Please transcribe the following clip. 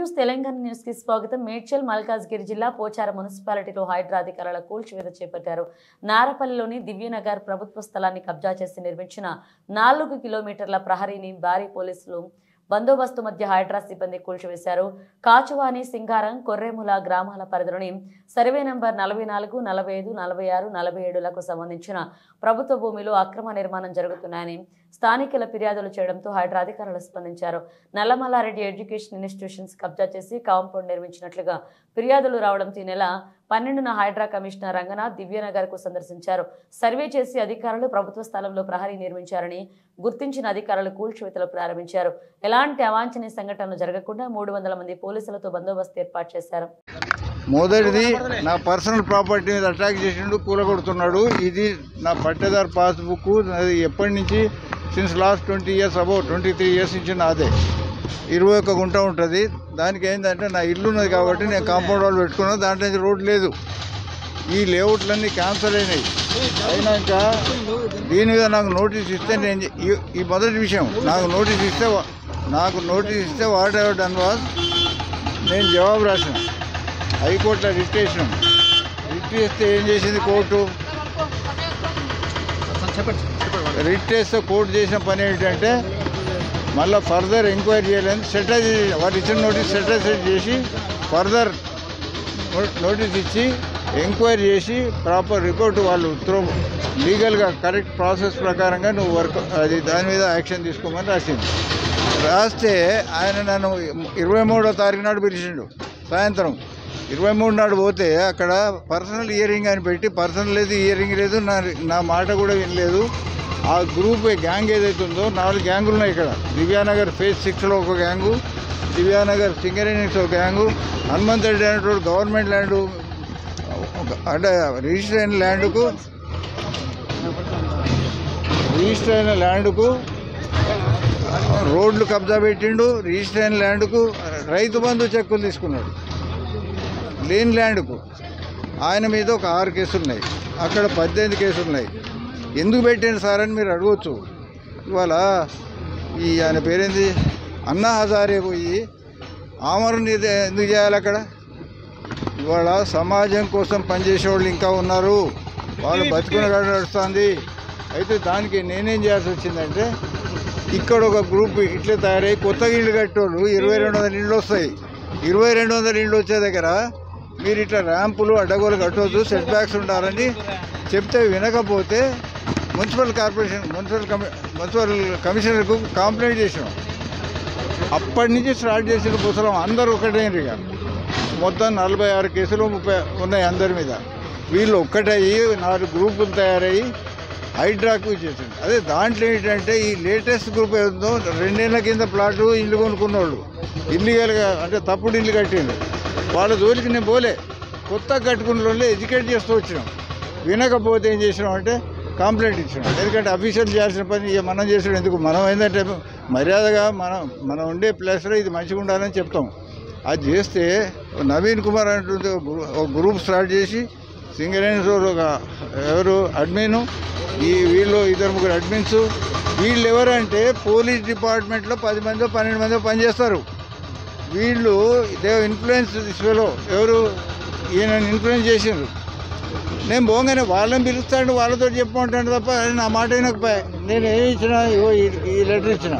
News Telangana news కి స్వాగతం. మేడ్చల్ మల్కాజ్గిరి జిల్లా పోచారం మున్సిపాలిటీలో హైడ్రా అధికారుల కూల్చివేత చేపట్టారు. నారపల్లిలోని దివ్యనగర్ ప్రభుత్వ స్థలాన్ని కబ్జా చేసి నిర్మించిన 4 కిలోమీటర్ల ప్రహరీని భారీ పోలీసులు బందోబస్తు మధ్య హైడ్రా సిబ్బంది కూల్చివేశారు. కాచువాని, సింగారం, కొర్రెముల గ్రామాల పరిధిలోని సర్వే నంబర్ 44, 45, 46, 47లకు సంబంధించిన ప్రభుత్వ భూమిలో అక్రమ నిర్మాణం జరుగుతున్నాయని స్థానికుల ఫిర్యాదులు చేయడంతో హైడ్రా అధికారులు స్పందించారు. నల్లమల్లారెడ్డి ఎడ్యుకేషన్ ఇన్స్టిట్యూషన్స్ కబ్జా చేసి కాంపౌండ్ నిర్మించినట్లుగా ఫిర్యాదులు రావడంతో ఈ నెల 12న హైడ్రా కమిషనర్ రంగనాథ్ దివ్యనగర్ కు సందర్శించారు. సర్వే చేసి అధికారులు ప్రభుత్వ స్థలంలో ప్రహరీ నిర్మించారని గుర్తించిన అధికారులు కూల్చివేతలు ప్రారంభించారు. ఎలాంటి అవాంఛనీయ సంఘటనలు జరగకుండా 300 మంది పోలీసులతో బందోబస్తు ఏర్పాటు చేశారు. మొదటిది నా పర్సనల్ ప్రాపర్టీ మీద అటాక్ చేసిండు, కూలగొడుతున్నాడు. ఇది నా పట్టేదారు పాస్బుక్. అది ఎప్పటి నుంచి since last 20 years, about 23 years నుంచి నాదే. 21 గుంట ఉంటుంది. దానికి ఏంటంటే నా ఇల్లు ఉన్నది కాబట్టి నేను కాంపౌండ్ వాళ్ళు పెట్టుకున్నాను. దాంట్లో నుంచి రోడ్ లేదు. ఈ లేఅవుట్లన్నీ క్యాన్సల్ అయినాయి. అయినాక దీని మీద నాకు నోటీస్ ఇస్తే నేను ఈ మొదటి విషయం నాకు నోటీస్ ఇస్తే వాట్ ఎవర్ డన్ వాజ్, నేను జవాబు రాసిన హైకోర్టులో రిట్ చేస్తే ఏం చేసింది కోర్టు? రిట్ చేస్తే కోర్టు చేసిన పని ఏంటంటే మళ్ళీ ఫర్దర్ ఎంక్వైరీ చేయాలని సెటిల్ వారు ఇచ్చిన నోటీస్ సెటిల్ చేసి ఫర్దర్ నోటీస్ ఇచ్చి ఎంక్వైరీ చేసి ప్రాపర్ రిపోర్ట్ వాళ్ళు లీగల్గా కరెక్ట్ ప్రాసెస్ ప్రకారంగా నువ్వు అది దాని మీద యాక్షన్ తీసుకోమని రాసింది. రాస్తే ఆయన నన్ను 23వ తారీఖు నాడు పిలిచిండు. సాయంత్రం 23 నాడు పోతే అక్కడ పర్సనల్ హియరింగ్ అని పెట్టి పర్సనల్ లేదు, హియరింగ్ లేదు, నా మాట కూడా వినలేదు. ఆ గ్రూప్ గ్యాంగ్ ఏదైతే ఉందో 4 గ్యాంగులు ఉన్నాయి ఇక్కడ. దివ్యానగర్ ఫేజ్ 6లో ఒక గ్యాంగు, దివ్యానగర్ సింగరేణిస్ ఒక గ్యాంగు, హనుమంత్ రెడ్డి అనేటువంటి గవర్నమెంట్ ల్యాండ్ అంటే రిజిస్టర్ అయిన ల్యాండ్కు రోడ్లు కబ్జా పెట్టిండు. రిజిస్టర్ అయిన ల్యాండ్కు రైతు బంధు చెక్కులు తీసుకున్నాడు. లేని ల్యాండ్కు ఆయన మీద ఒక 6 కేసులు ఉన్నాయి. అక్కడ 18 కేసులు ఉన్నాయి. ఎందుకు పెట్టండి సార్ అని మీరు అడగవచ్చు. ఇవాళ ఆయన పేరేంది అన్నా హజారే పోయి ఆమరణ ఎందుకు చేయాలి అక్కడ? ఇవాళ సమాజం కోసం పనిచేసే వాళ్ళు ఇంకా ఉన్నారు. వాళ్ళు బతుకుని నడుస్తుంది. అయితే దానికి నేనేం చేయాల్సి వచ్చిందంటే ఇక్కడ ఒక గ్రూప్ ఇట్లే తయారై కొత్తగా ఇళ్ళు కట్టేవాళ్ళు 2200 ఇళ్ళు వస్తాయి. 2200 ఇళ్ళు వచ్చే దగ్గర మీరు ఇట్లా ర్యాంపులు అడ్డగోలు కట్టవద్దు, సెట్ బ్యాక్స్ ఉండాలని చెప్తే వినకపోతే మున్సిపల్ కమిషనర్కు కంప్లైంట్ చేసినాం. అప్పటి నుంచి స్టార్ట్ చేసిన పుస్తకం అందరూ ఒకటే. ఇక మొత్తం 46 కేసులు 30 ఉన్నాయి అందరి మీద. వీళ్ళు ఒక్కటయ్యి 4 గ్రూపులు తయారయ్యి హైడ్రాకు చేసింది. అదే దాంట్లో ఏంటంటే ఈ లేటెస్ట్ గ్రూప్ ఏదో 2 ఏళ్ల కింద ప్లాటు ఇల్లు కొనుక్కున్న వాళ్ళు ఇల్లీగల్గా అంటే తప్పుడు ఇల్లు కట్టిండ్రు. వాళ్ళ జోలికి నేను పోలే. కొత్తగా కట్టుకున్న వాళ్ళు ఎడ్యుకేట్ చేస్తూ వచ్చినాం. వినకపోతే ఏం చేసినాం అంటే కంప్లైంట్ ఇచ్చినాం. ఎందుకంటే అఫీషియల్ చేయాల్సిన పని మనం చేసాడు ఎందుకు? మనం ఏంటంటే మర్యాదగా మనం ఉండే ప్లేస్లో ఇది మంచిగా ఉండాలని చెప్తాం. అది చేస్తే నవీన్ కుమార్ అంటుంది ఒక గ్రూప్ స్టార్ట్ చేసి సింగరేణి ఎవరు అడ్మిన్, వీళ్ళు 2-3 అడ్మిన్స్. వీళ్ళు ఎవరంటే పోలీస్ డిపార్ట్మెంట్లో 10 మందో 12 మందో పనిచేస్తారు. వీళ్ళు దే ఇన్ఫ్లుయెన్స్ దిస్ ఫెలో. ఎవరు ఈయన ఇన్ఫ్లుయెన్స్ చేసిండ్రు. నేను పోగానే వాళ్ళని పిలుస్తాడు, వాళ్ళతో చెప్పమంటాడు తప్ప నా మాట వినకపోయా. నేను ఏమి ఇచ్చినా ఈ లెటర్ ఇచ్చిన